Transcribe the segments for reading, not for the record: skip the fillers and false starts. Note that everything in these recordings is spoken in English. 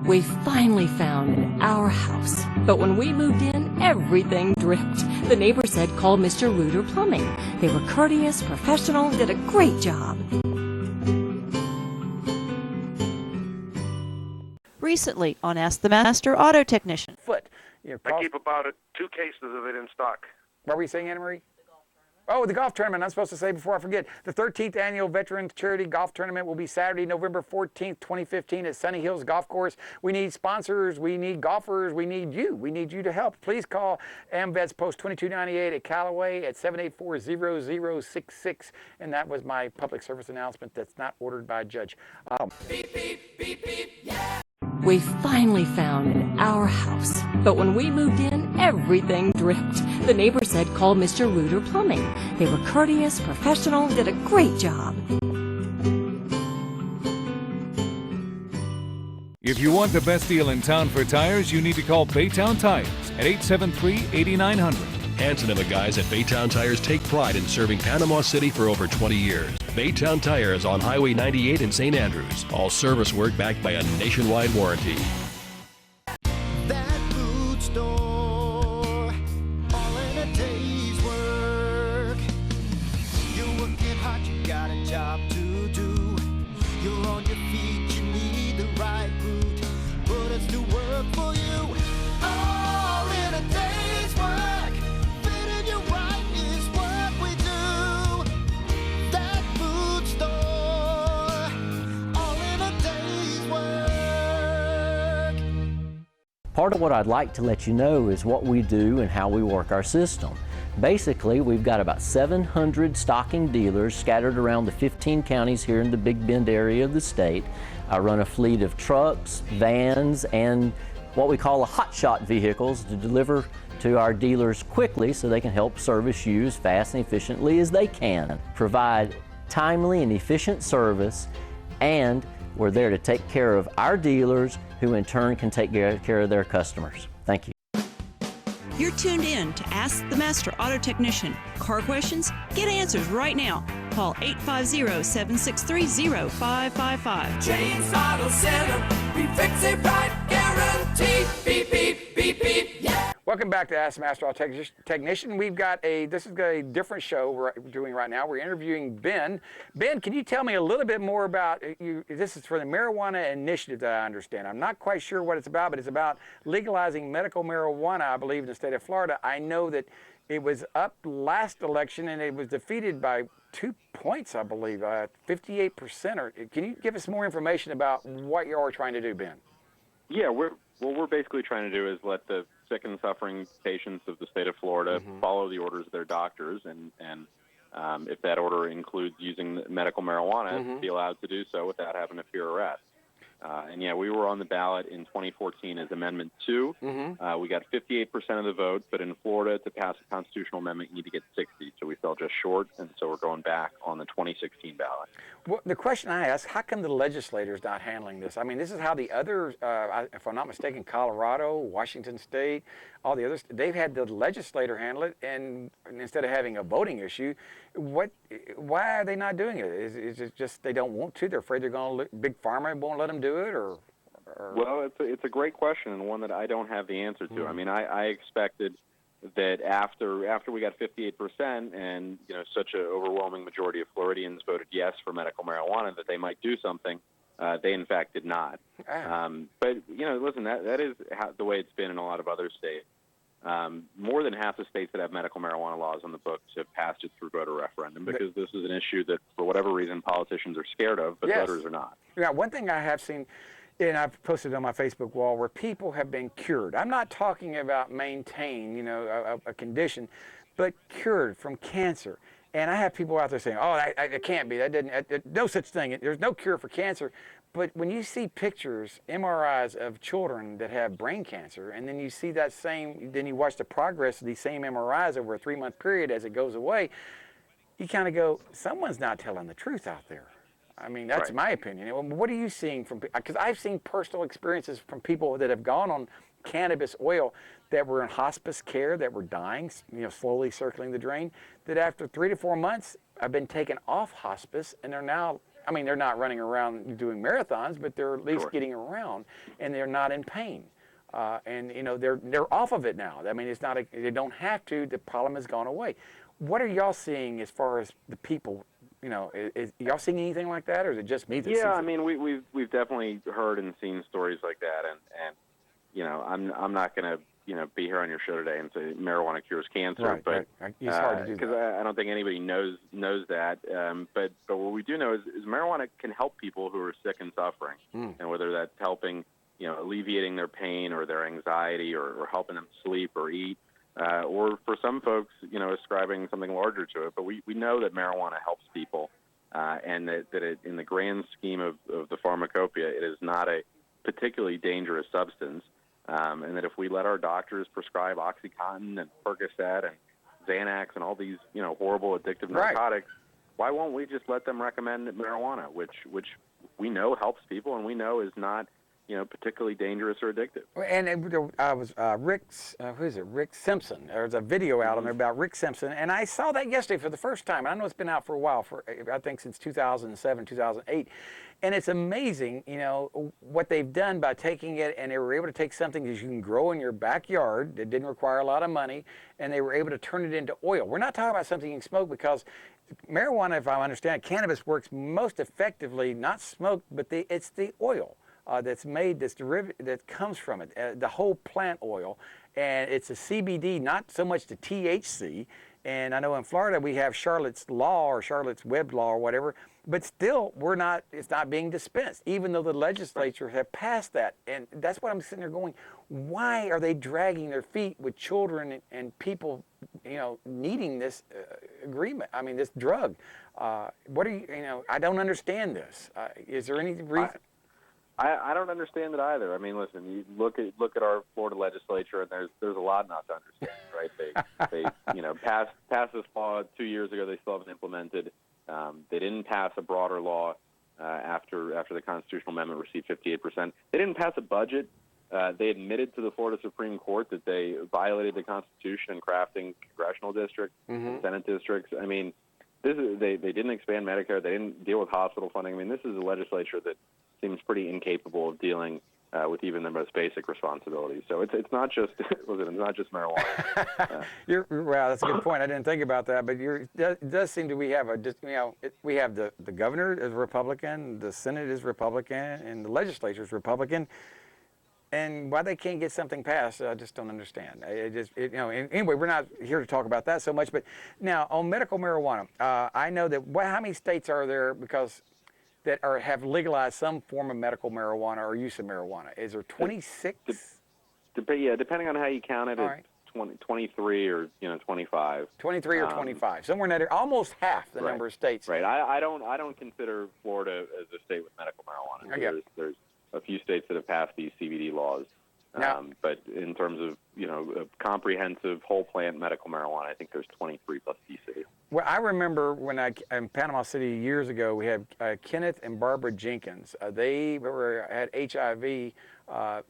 We finally found our house, but when we moved in, everything dripped. The neighbor said call Mr. Reuter Plumbing. They were courteous, professional, did a great job. Recently on Ask the Master Auto Technician. I keep about 2 cases of it in stock. What were you saying, Anna Marie? Oh, the golf tournament. I'm supposed to say before I forget. The 13th Annual Veterans Charity Golf Tournament will be Saturday, November 14th, 2015 at Sunny Hills Golf Course. We need sponsors. We need golfers. We need you. We need you to help. Please call AmVets Post 2298 at Callaway at 784-0066. And that was my public service announcement that's not ordered by a judge. Beep, beep, beep, beep, yeah. We finally found our house, but when we moved in, everything dripped. The neighbor said call Mr. Reuter Plumbing. They were courteous, professional, did a great job. If you want the best deal in town for tires, you need to call Baytown Tires at 873-8900. Hanson and the guys at Baytown Tires take pride in serving Panama City for over 20 years. Baytown Tires on Highway 98 in St. Andrews. All service work backed by a nationwide warranty. That food store, all in a day's work. You're working hard, you got a job to do. You're on your feet, you need the right route. But it's to work for you, all in a day's work. Fitting you right is what we do. That food store, all in a day's work. Part of what I'd like to let you know is what we do and how we work our system. Basically, we've got about 700 stocking dealers scattered around the 15 counties here in the Big Bend area of the state. I run a fleet of trucks, vans, and what we call hotshot vehicles to deliver to our dealers quickly so they can help service you as fast and efficiently as they can. Provide timely and efficient service, and we're there to take care of our dealers who in turn can take care of their customers. Thank you. You're tuned in to Ask the Master Auto Technician. Car questions? Get answers right now. Call 850-763-0555. James Auto Center, we fix it right, guaranteed. Beep, beep, beep, beep, yeah. Welcome back to Ask the Master Auto Technician. We've got this is a different show we're doing right now. We're interviewing Ben. Ben, can you tell me a little bit more about you? This is for the marijuana initiative that I understand. I'm not quite sure what it's about, but it's about legalizing medical marijuana, I believe, in the state of Florida. I know that it was up last election and it was defeated by 2 points, I believe, 58%. Or can you give us more information about what you are trying to do, Ben? Yeah, what we're basically trying to do is let the sick and suffering patients of the state of Florida follow the orders of their doctors, and if that order includes using medical marijuana, be allowed to do so without having to fear arrest. And yeah, we were on the ballot in 2014 as Amendment 2. We got 58% of the vote, but in Florida, to pass a constitutional amendment, you need to get 60. So we fell just short, and so we're going back on the 2016 ballot. Well, the question I ask, how come the legislators not handling this? I mean, this is how the others, if I'm not mistaken, Colorado, Washington State, all the others, they've had the legislator handle it, and instead of having a voting issue, why are they not doing it? Is it just they don't want to? They're afraid they're going to, Big Pharma won't let them do it, or? Well, it's a great question, and one that I don't have the answer to. I mean, I expected that after we got 58% and such an overwhelming majority of Floridians voted yes for medical marijuana, that they might do something. They in fact did not. But listen, that is the way it's been in a lot of other states. More than half the states that have medical marijuana laws on the books have passed it through voter referendum because this is an issue that, for whatever reason, politicians are scared of, but voters are not. Yeah, one thing I have seen, and I've posted on my Facebook wall, where people have been cured. I'm not talking about maintain, a condition, but cured from cancer. And I have people out there saying, "Oh, it can't be. That didn't. No such thing. There's no cure for cancer." But when you see pictures, MRIs of children that have brain cancer, and then you see then you watch the progress of these same MRIs over a 3-month period as it goes away, you kind of go, someone's not telling the truth out there. I mean, that's my opinion. What are you seeing from? Because I've seen personal experiences from people that have gone on cannabis oil that were in hospice care, that were dying, slowly circling the drain, that after 3 to 4 months have been taken off hospice, and they're now I mean, they're not running around doing marathons, but they're at least getting around, and they're not in pain. And you know, they're off of it now. I mean, it's not they don't have to. The problem has gone away. What are y'all seeing as far as the people? You know, is y'all seeing anything like that, or is it just me that sees it? Yeah, I mean, we've definitely heard and seen stories like that, and you know, I'm not going to be here on your show today and say marijuana cures cancer, but it's hard to do because that. I don't think anybody knows that. But what we do know is marijuana can help people who are sick and suffering, and whether that's helping alleviating their pain or their anxiety or helping them sleep or eat. Or for some folks, ascribing something larger to it. But we know that marijuana helps people, and that it, in the grand scheme of the pharmacopoeia, it is not a particularly dangerous substance, and that if we let our doctors prescribe OxyContin and Percocet and Xanax and all these horrible addictive narcotics, why won't we just let them recommend marijuana, which we know helps people and we know is not particularly dangerous or addictive. And I was Rick Simpson. There's a video out on there about Rick Simpson, and I saw that yesterday for the first time. I know it's been out for a while, I think since 2007, 2008, and it's amazing, what they've done by taking it, and they were able to take something that you can grow in your backyard that didn't require a lot of money, and they were able to turn it into oil. We're not talking about something you can smoke, because marijuana, if I understand, cannabis works most effectively, not smoked, but it's the oil. That's made, this derivative that comes from it, the whole plant oil, and it's a CBD, not so much the THC. And I know in Florida we have Charlotte's Law or Charlotte's Web Law or whatever, but still it's not being dispensed, even though the legislature have passed that. And that's what I'm sitting there going, why are they dragging their feet with children and people, needing this agreement? I mean, this drug. What are I don't understand this. Is there any reason? I don't understand it either. I mean, listen, you look at our Florida legislature, and there's a lot not to understand, right? They passed this law 2 years ago. They still haven't implemented. They didn't pass a broader law after the constitutional amendment received 58%. They didn't pass a budget. They admitted to the Florida Supreme Court that they violated the Constitution in crafting congressional districts, and Senate districts. I mean, they didn't expand Medicare. They didn't deal with hospital funding. I mean, this is a legislature that seems pretty incapable of dealing with even the most basic responsibilities. So it's not just it's not just marijuana. Well, that's a good point. I didn't think about that, but it does seem that we have we have the governor is Republican, the Senate is Republican, and the legislature is Republican. And why they can't get something passed, I just don't understand. Anyway, we're not here to talk about that so much. But now on medical marijuana, I know that how many states are there that have legalized some form of medical marijuana or use of marijuana? Is there 26? Depending on how you count it, right. It's 23 or 25. 23 or 25, somewhere in that area, almost half the number of states. Right. I don't consider Florida as a state with medical marijuana. There's a few states that have passed these CBD laws. But in terms of a comprehensive whole plant medical marijuana, I think there's 23 plus DC. Well, I remember when in Panama City years ago, we had Kenneth and Barbara Jenkins. They had HIV,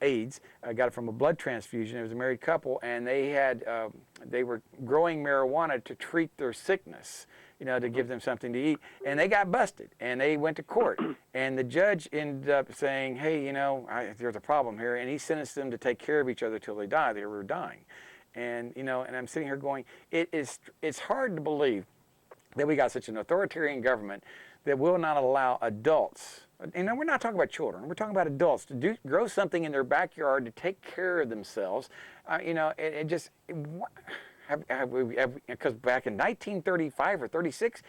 AIDS. Got it from a blood transfusion. It was a married couple, and they were growing marijuana to treat their sickness. To give them something to eat. And they got busted, and they went to court. And the judge ended up saying, hey, there's a problem here. And he sentenced them to take care of each other till they died. They were dying. And, and I'm sitting here going, it's hard to believe that we got such an authoritarian government that will not allow adults, and we're not talking about children, we're talking about adults, to grow something in their backyard to take care of themselves. Because back in 1935 or 36,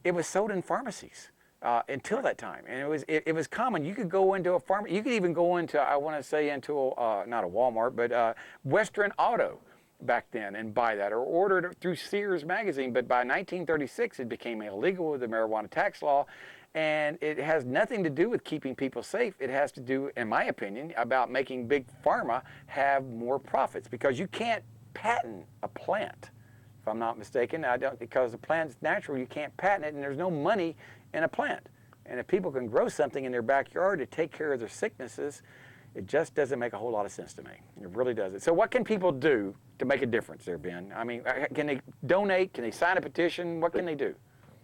it was sold in pharmacies until that time, and it was common. You could go into a pharmacy. You could even go into, I want to say, into not a Walmart, but Western Auto back then, and buy that, or order it through Sears magazine. But by 1936, it became illegal with the marijuana tax law. And it has nothing to do with keeping people safe. It has to do, in my opinion, about making big pharma have more profits, because you can't patent a plant, if I'm not mistaken. Because the plant's natural, you can't patent it, and there's no money in a plant. And if people can grow something in their backyard to take care of their sicknesses, it just doesn't make a whole lot of sense to me. It really doesn't. So what can people do to make a difference there, Ben? I mean, can they donate? Can they sign a petition? What can they do?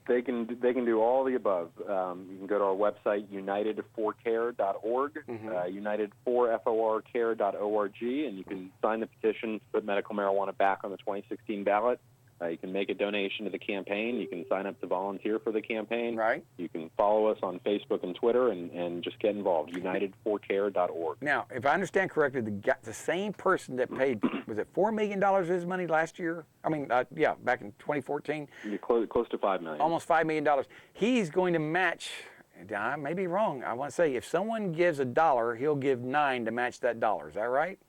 They can do all the above. You can go to our website, united4care.org, united4forcare.org, and you can sign the petition to put medical marijuana back on the 2016 ballot. You can make a donation to the campaign. You can sign up to volunteer for the campaign. Right. You can follow us on Facebook and Twitter and just get involved, united4care.org. Now, if I understand correctly, the same person that paid, was it $4 million of his money last year? I mean, yeah, back in 2014. You're close to $5 million. Almost $5 million. He's going to match, I may be wrong, I want to say, if someone gives $1, he'll give $9 to match that dollar. Is that right?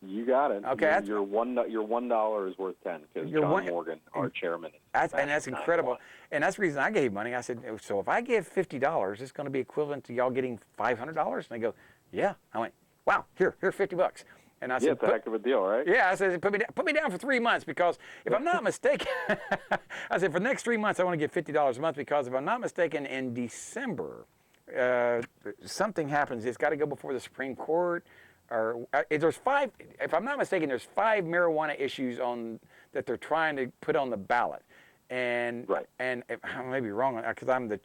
You got it. Okay, your $1 is worth 10 because John Morgan, our chairman, that's incredible. And that's the reason I gave money. I said, so if I give $50, it's going to be equivalent to y'all getting $500. And they go, yeah. I went, wow, here, $50. And I said, it's a heck of a deal, right? Yeah, I said, put me down for 3 months because if I'm not mistaken, I said for the next 3 months I want to get $50 a month because if I'm not mistaken, in December something happens. It's got to go before the Supreme Court. Or there's 5, if I'm not mistaken, there's 5 marijuana issues that they're trying to put on the ballot, and I may be wrong because I'm the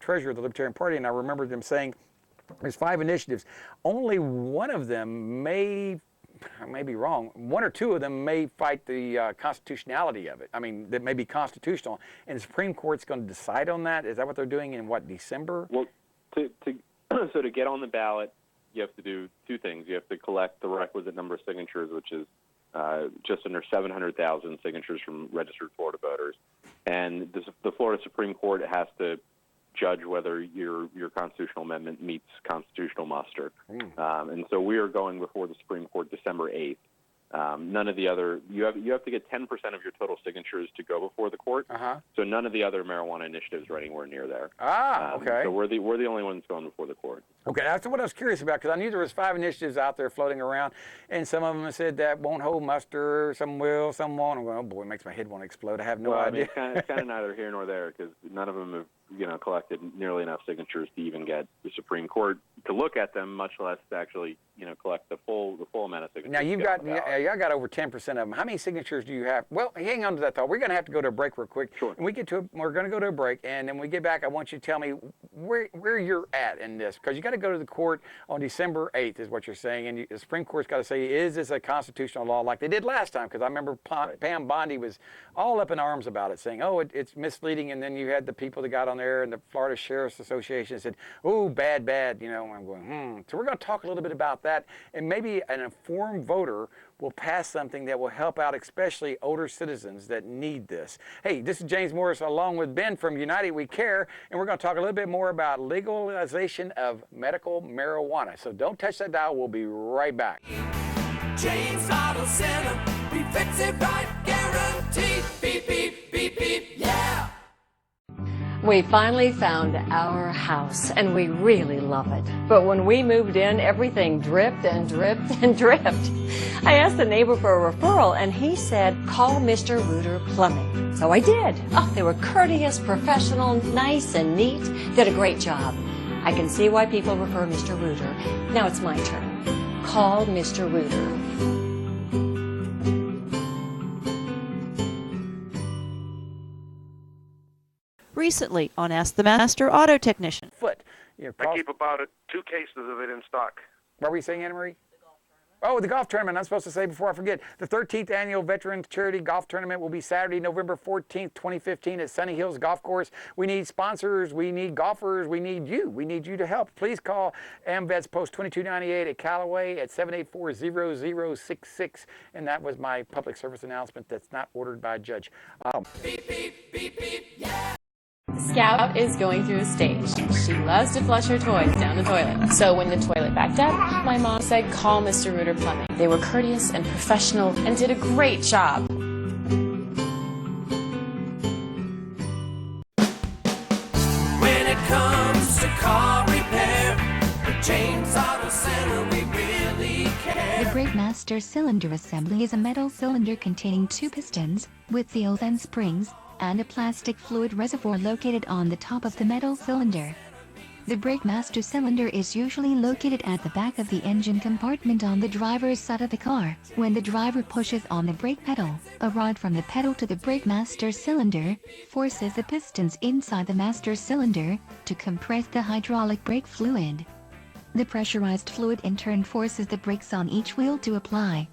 treasurer of the Libertarian Party, and I remember them saying there's 5 initiatives. Only one of them I may be wrong. 1 or 2 of them may fight the constitutionality of it. I mean, that may be constitutional, and the Supreme Court's going to decide on that. Is that what they're doing in December? Well, so to get on the ballot, you have to do 2 things. You have to collect the requisite number of signatures, which is just under 700,000 signatures from registered Florida voters. And the Florida Supreme Court has to judge whether your constitutional amendment meets constitutional muster. And so we are going before the Supreme Court December 8th. None of the other, you have to get 10% of your total signatures to go before the court. So none of the other marijuana initiatives are anywhere near there. Okay. So we're the only ones going before the court. Okay, that's what I was curious about because I knew there was 5 initiatives out there floating around, and some of them said that won't hold muster, some will, some won't. I'm going, oh boy, it makes my head want to explode. I have no idea. I mean, it's kind of neither here nor there because none of them have collected nearly enough signatures to even get the Supreme Court to look at them, much less to actually collect the full amount of signatures. Now y'all got over 10% of them. How many signatures do you have? Well, hang on to that thought. We're going to have to go to a break real quick. Sure. And we're going to go to a break, and then when we get back, I want you to tell me where you're at in this because you got to go to the court on December 8th is what you're saying, and the Supreme Court's got to say, is this a constitutional law like they did last time? Because I remember Pam Bondi was all up in arms about it, saying, oh, it's misleading, and then you had the people that got on there and the Florida Sheriff's Association said, oh, bad, and I'm going, So we're going to talk a little bit about that, and maybe an informed voter will pass something that will help out especially older citizens that need this. Hey, this is James Morris along with Ben from United We Care, and we're going to talk a little bit more about legalization of medical marijuana. So don't touch that dial. We'll be right back. James Auto Center, we fix it right, guaranteed. Beep, beep, beep, beep, yeah. We finally found our house, and we really love it. But when we moved in, everything dripped and dripped and dripped. I asked the neighbor for a referral, and he said, call Mr. Reuter Plumbing. So I did. Oh, they were courteous, professional, nice, and neat. Did a great job. I can see why people refer Mr. Reuter. Now it's my turn. Call Mr. Reuter. Recently on Ask the Master Auto Technician. I keep about 2 cases of it in stock. What were you saying, Anna Marie? The golf tournament. I'm supposed to say before I forget. The 13th Annual Veterans Charity Golf Tournament will be Saturday, November 14th, 2015 at Sunny Hills Golf Course. We need sponsors. We need golfers. We need you. We need you to help. Please call AmVets Post 2298 at Callaway at 784-0066. And that was my public service announcement that's not ordered by a judge. Beep, beep, beep, beep, yeah. Scout is going through a stage. She loves to flush her toys down the toilet. So when the toilet backed up, my mom said, call Mr. Reuter Plumbing. They were courteous and professional and did a great job. When it comes to car repair, at James Auto Center, we really care. The Great Master Cylinder Assembly is a metal cylinder containing 2 pistons, with seals and springs, and a plastic fluid reservoir located on the top of the metal cylinder. The brake master cylinder is usually located at the back of the engine compartment on the driver's side of the car. When the driver pushes on the brake pedal, a rod from the pedal to the brake master cylinder forces the pistons inside the master cylinder to compress the hydraulic brake fluid. The pressurized fluid in turn forces the brakes on each wheel to apply.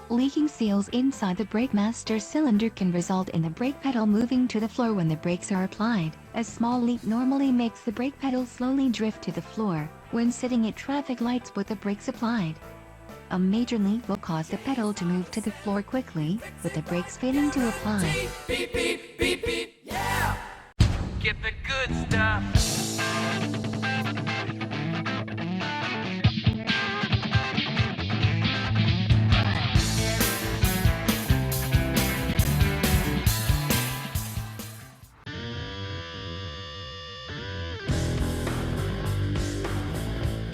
Leaking seals inside the brake master cylinder can result in the brake pedal moving to the floor when the brakes are applied. A small leak normally makes the brake pedal slowly drift to the floor when sitting at traffic lights with the brakes applied. A major leak will cause the pedal to move to the floor quickly, with the brakes failing to apply. Beep, beep, beep, beep, yeah! Get the good stuff.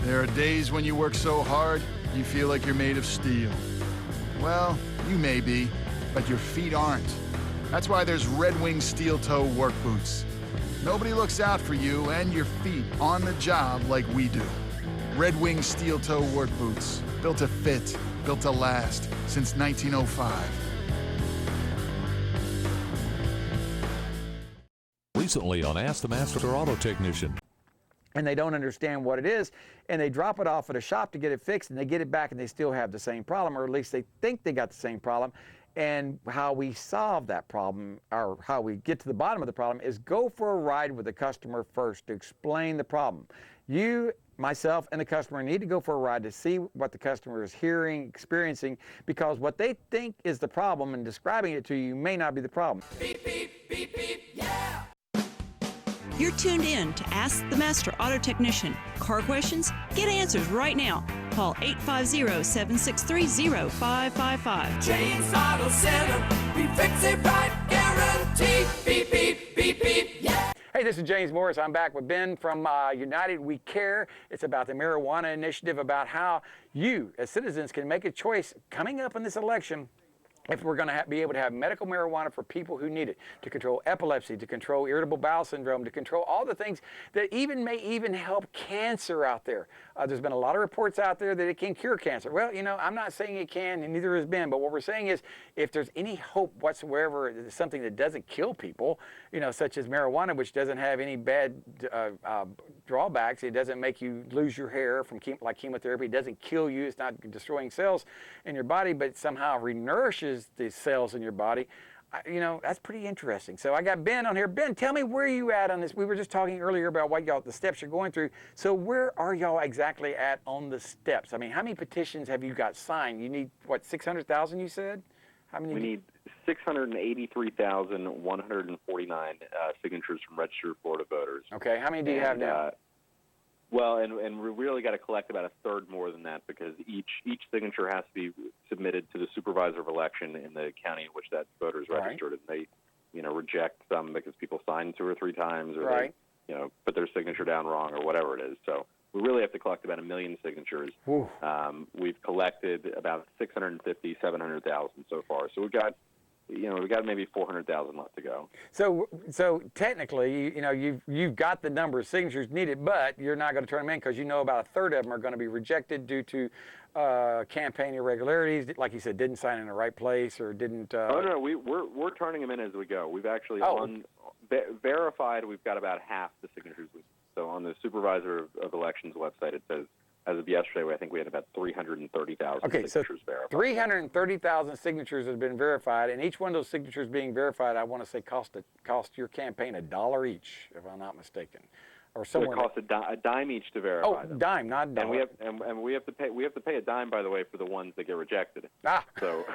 There are days when you work so hard, you feel like you're made of steel. Well, you may be, but your feet aren't. That's why there's Red Wing Steel Toe work boots. Nobody looks out for you and your feet on the job like we do. Red Wing Steel Toe work boots, built to fit, built to last, since 1905. Recently on Ask the Master Auto Technician. And they don't understand what it is, and they drop it off at a shop to get it fixed, and they get it back and they still have the same problem, or at least they think they got the same problem. And how we solve that problem, or how we get to the bottom of the problem, is go for a ride with the customer first to explain the problem. You, myself, and the customer need to go for a ride to see what the customer is hearing, experiencing, because what they think is the problem and describing it to you may not be the problem. Beep, beep, beep, beep, yeah! You're tuned in to Ask the Master Auto Technician. Car questions? Get answers right now. Call 850-763-0555. James Auto Center, we fix it right, guaranteed. Beep, beep, beep, beep, yeah! Hey, this is James Morris. I'm back with Ben from United We Care. It's about the marijuana initiative, about how you, as citizens, can make a choice coming up in this election if we're going to be able to have medical marijuana for people who need it, to control epilepsy, to control irritable bowel syndrome, to control all the things that may help cancer out there. There's been a lot of reports out there that it can cure cancer. Well, you know, I'm not saying it can, and neither has Ben, but what we're saying is if there's any hope whatsoever, something that doesn't kill people, you know, such as marijuana, which doesn't have any bad drawbacks. It doesn't make you lose your hair from like chemotherapy. It doesn't kill you. It's not destroying cells in your body, but somehow renourishes the cells in your body. You know, that's pretty interesting. So I got Ben on here. Ben, tell me where you at on this. We were just talking earlier about what the steps you're going through. So where are y'all exactly at on the steps? I mean, how many petitions have you got signed? You need, what, 600,000 you said? How many? We need 683,149 signatures from registered Florida voters. Okay, how many do you have now? Well, and we really got to collect about a third more than that, because each signature has to be submitted to the supervisor of election in the county in which that voter is registered, and they, you know, reject some because people sign 2 or 3 times, or they, you know, put their signature down wrong, or whatever it is. So we really have to collect about 1 million signatures. We've collected about 650, 700,000 so far. So we've got, you know, we got maybe 400,000 left to go. So technically, you know, you've got the number of signatures needed, but you're not going to turn them in because you know about a third of them are going to be rejected due to campaign irregularities, like you said, didn't sign in the right place or didn't. Oh no, we're turning them in as we go. We've actually verified. We've got about half the signatures. So on the supervisor of elections website, it says, as of yesterday, I think we had about 330,000 signatures verified. 330,000 signatures have been verified, and each one of those signatures being verified, I want to say, cost your campaign $1 each, if I'm not mistaken, or somewhere. It costs a dime each to verify them. Dime, not dollar. And we have to pay a dime, by the way, for the ones that get rejected. So,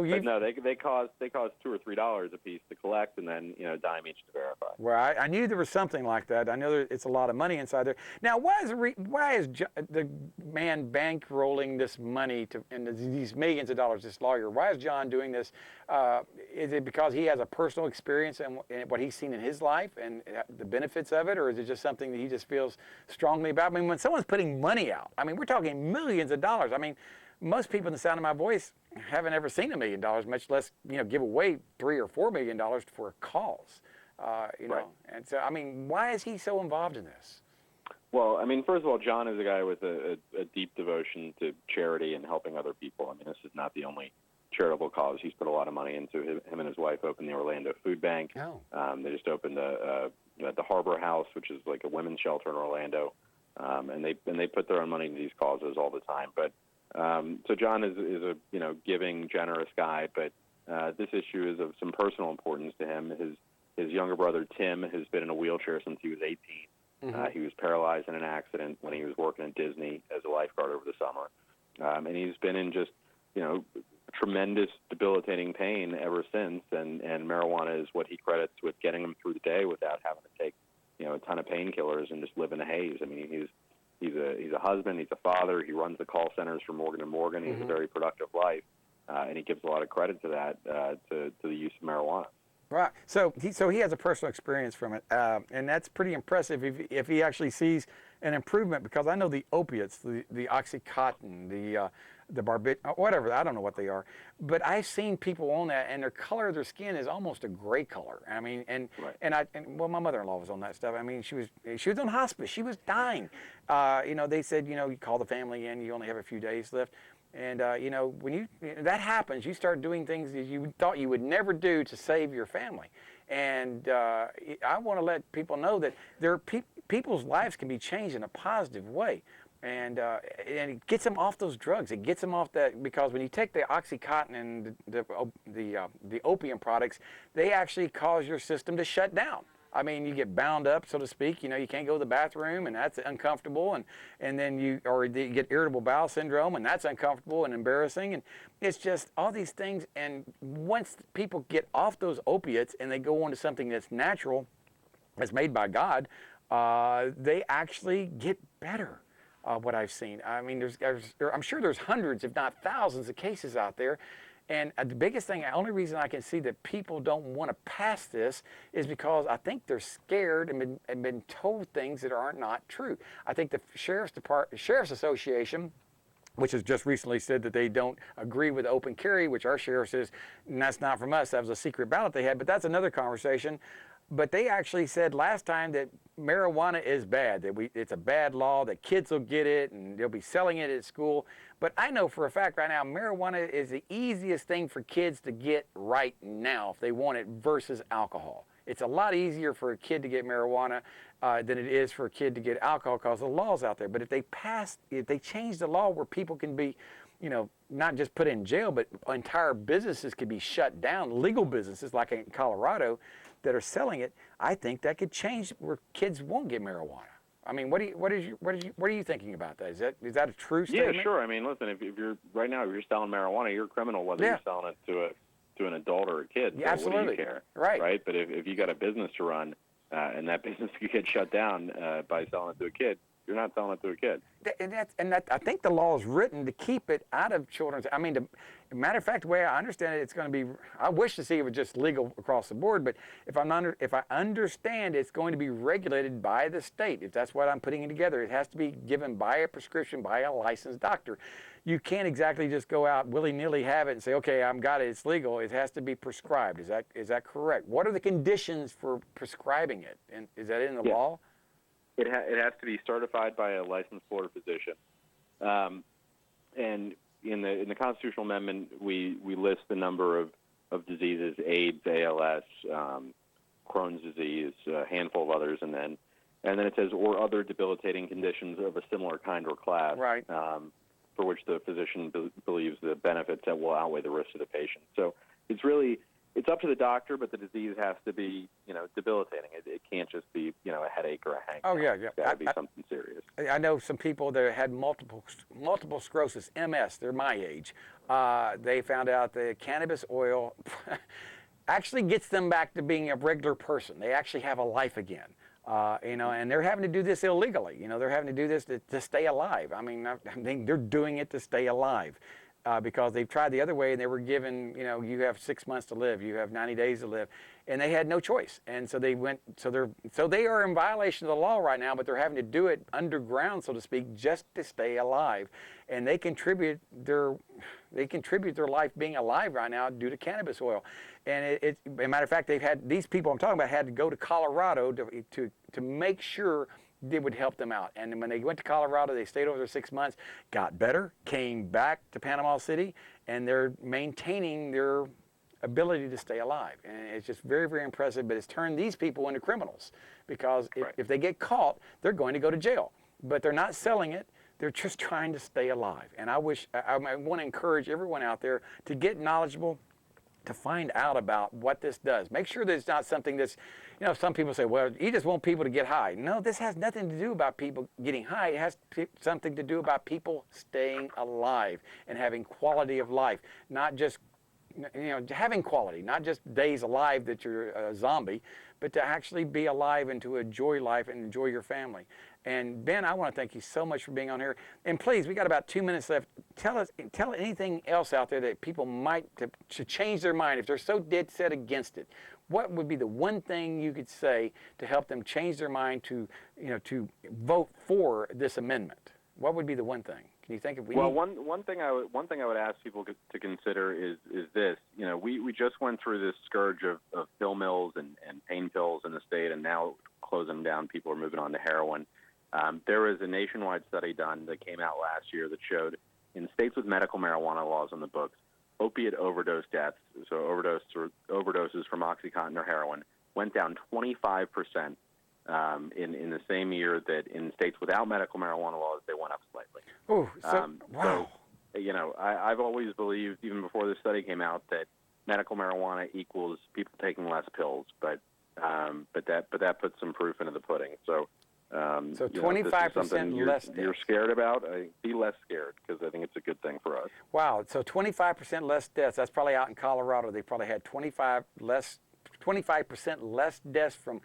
but no, they cost $2 or $3 a piece to collect, and then, you know, a dime each to verify. Well, I knew there was something like that. I know it's a lot of money inside there. Now, why is the man bankrolling this money and these millions of dollars? This lawyer, why is John doing this? Is it because he has a personal experience and what he's seen in his life and the benefits of it, or is it just something that he just feels strongly about? I mean, when someone's putting money out, I mean, we're talking millions of dollars. I mean, most people in the sound of my voice haven't ever seen $1 million, much less, you know, give away $3 or $4 million for a cause. You know, and so I mean, why is he so involved in this? Well, I mean, first of all, John is a guy with a deep devotion to charity and helping other people. I mean, this is not the only charitable cause he's put a lot of money into. Him and his wife opened the Orlando Food Bank. They just opened the Harbor House, which is like a women's shelter in Orlando, and they put their own money into these causes all the time. But so John is a giving, generous guy, but this issue is of some personal importance to him. His younger brother Tim has been in a wheelchair since he was 18. He was paralyzed in an accident when he was working at Disney as a lifeguard over the summer. And he's been in just, tremendous debilitating pain ever since. And marijuana is what he credits with getting him through the day without having to take, a ton of painkillers and just live in a haze. I mean, he's a husband, he's a father, he runs the call centers for Morgan & Morgan. He has a very productive life. And he gives a lot of credit to that, to the use of marijuana. Right. So he has a personal experience from it, and that's pretty impressive if he actually sees an improvement, because I know the opiates, the Oxycontin, the barbiturate, whatever, I don't know what they are, but I've seen people on that, and their color of their skin is almost a gray color. I mean, and my mother-in-law was on that stuff. I mean, she was on hospice. She was dying. They said, you call the family in, you only have a few days left. And, when that happens, you start doing things that you thought you would never do to save your family. And I want to let people know that people's lives can be changed in a positive way. And it gets them off those drugs. It gets them off that, because when you take the Oxycontin and the opium products, they actually cause your system to shut down. I mean, you get bound up, so to speak. You can't go to the bathroom, and that's uncomfortable. And then you get irritable bowel syndrome, and that's uncomfortable and embarrassing. And it's just all these things. And once people get off those opiates and they go on to something that's natural, that's made by God, they actually get better. What I've seen. I mean, I'm sure there's hundreds, if not thousands, of cases out there. And the biggest thing, the only reason I can see that people don't want to pass this is because I think they're scared and been told things that are not true. I think the Sheriff's Association, which has just recently said that they don't agree with open carry, which our sheriff says, and that's not from us, that was a secret ballot they had, but that's another conversation. But they actually said last time that marijuana is bad, that it's a bad law, that kids will get it and they'll be selling it at school. But I know for a fact right now, marijuana is the easiest thing for kids to get right now if they want it versus alcohol. It's a lot easier for a kid to get marijuana than it is for a kid to get alcohol, because the law's out there. But if they change the law where people can be, not just put in jail, but entire businesses could be shut down, legal businesses like in Colorado that are selling it, I think that could change where kids won't get marijuana. I mean, what are you thinking about that? Is that a true statement? Yeah, sure. I mean, listen, if you're right now, if you're selling marijuana, you're a criminal whether you're selling it to an adult or a kid. Yeah, so absolutely. What do you care? Right. But if you got a business to run and that business could get shut down by selling it to a kid, you're not selling it to a kid. And I think the law is written to keep it out of children's. I mean, matter of fact, the way I understand it, it's going to be. I wish to see it was just legal across the board, but if I understand, it's going to be regulated by the state. If that's what I'm putting together, it has to be given by a prescription by a licensed doctor. You can't exactly just go out willy-nilly, have it, and say, okay, I've got it, it's legal. It has to be prescribed. Is that correct? What are the conditions for prescribing it? And is that in the law? It has to be certified by a licensed board physician, and in the constitutional amendment, we list the number of diseases: AIDS, ALS, Crohn's disease, a handful of others, and then it says or other debilitating conditions of a similar kind or class, right? For which the physician believes the benefits that will outweigh the risks to the patient. So it's up to the doctor, but the disease has to be, debilitating. It can't just be, a headache or a hangover. Oh, yeah. It's got to be something serious. I know some people that had multiple sclerosis, MS. They're my age. They found out the cannabis oil actually gets them back to being a regular person. They actually have a life again. And they're having to do this illegally. They're having to do this to stay alive. I mean, they're doing it to stay alive. because they've tried the other way and they were given, you know, you have 6 months to live, you have 90 days to live, and they had no choice. And so they went, so they are in violation of the law right now, but they're having to do it underground, so to speak, just to stay alive. And they contribute their life being alive right now due to cannabis oil. And as a matter of fact, they've had, these people I'm talking about had to go to Colorado to make sure it would help them out. And when they went to Colorado, they stayed over there 6 months, got better, came back to Panama City, and they're maintaining their ability to stay alive. And it's just very, very impressive, but it's turned these people into criminals because if they get caught, they're going to go to jail. But they're not selling it, they're just trying to stay alive. And I want to encourage everyone out there to get knowledgeable, to find out about what this does. Make sure that it's not something that's, you know, some people say, well, you just want people to get high. No, this has nothing to do about people getting high. It has something to do about people staying alive and having quality of life, not just, you know, having quality, not just days alive that you're a zombie, but to actually be alive and to enjoy life and enjoy your family. And Ben, I want to thank you so much for being on here. And please, we got about 2 minutes left. Tell anything else out there that people might to change their mind if they're so dead set against it. What would be the one thing you could say to help them change their mind to, you know, to vote for this amendment? What would be the one thing? Can you think of? One thing I would ask people to consider is this. You know, we just went through this scourge of pill mills and pain pills in the state, and now closing them down, people are moving on to heroin. There was a nationwide study done that came out last year that showed in states with medical marijuana laws on the books, opiate overdose deaths, so overdoses from OxyContin or heroin, went down 25% in the same year that in states without medical marijuana laws, they went up slightly. Oh, wow. So, you know, I've always believed, even before this study came out, that medical marijuana equals people taking less pills, but that puts some proof into the pudding. So 25% less deaths. You're scared about, be less scared, because I think it's a good thing for us. Wow, so 25% less deaths. That's probably out in Colorado. They probably had 25% less deaths from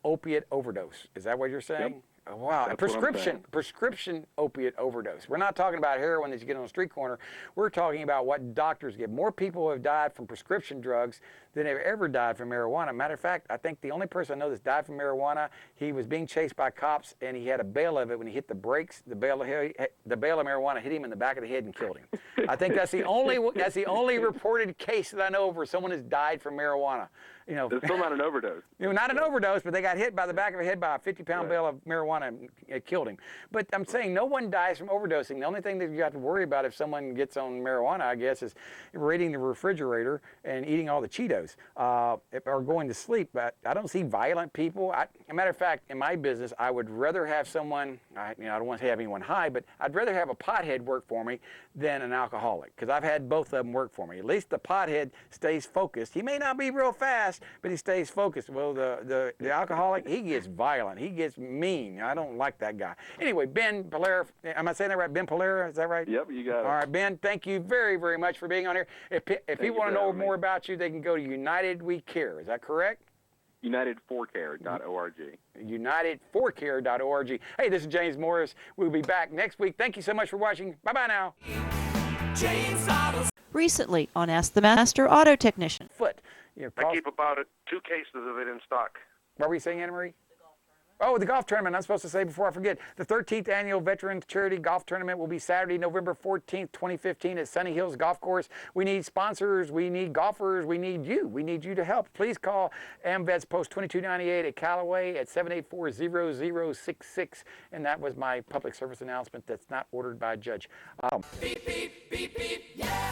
opiate overdose. Is that what you're saying? Yep. Oh, wow, prescription opiate overdose. We're not talking about heroin that you get on the street corner. We're talking about what doctors give. More people have died from prescription drugs than have ever died from marijuana. Matter of fact, I think the only person I know that's died from marijuana, he was being chased by cops and he had a bale of it. When he hit the brakes, the bale of marijuana hit him in the back of the head and killed him. I think that's the only reported case that I know of where someone has died from marijuana. You know, it's still not an overdose. You know, not an overdose, but they got hit by the back of the head by a 50-pound bale of marijuana and it killed him. But I'm saying no one dies from overdosing. The only thing that you have to worry about if someone gets on marijuana, I guess, is raiding the refrigerator and eating all the Cheetos or going to sleep. But I don't see violent people. As a matter of fact, in my business, I would rather have someone, I don't want to have anyone high, but I'd rather have a pothead work for me than an alcoholic, because I've had both of them work for me. At least the pothead stays focused. He may not be real fast, but he stays focused. Well, the alcoholic, he gets violent. He gets mean. I don't like that guy. Anyway, Ben Polara, am I saying that right? Ben Polara, is that right? Yep, you got it. All right, Ben, thank you very, very much for being on here. If people want to know more about you, they can go to United We Care. Is that correct? United4care.org. United4care.org. Hey, this is James Morris. We'll be back next week. Thank you so much for watching. Bye-bye now. Recently on Ask the Master Auto Technician. I keep about 2 cases of it in stock. What were you saying, Anna Marie? Oh, the golf tournament. I'm supposed to say before I forget. The 13th Annual Veterans Charity Golf Tournament will be Saturday, November 14th, 2015 at Sunny Hills Golf Course. We need sponsors. We need golfers. We need you. We need you to help. Please call AmVets Post 2298 at Callaway at 784-0066. And that was my public service announcement that's not ordered by a judge. Beep, beep, beep, beep, yeah.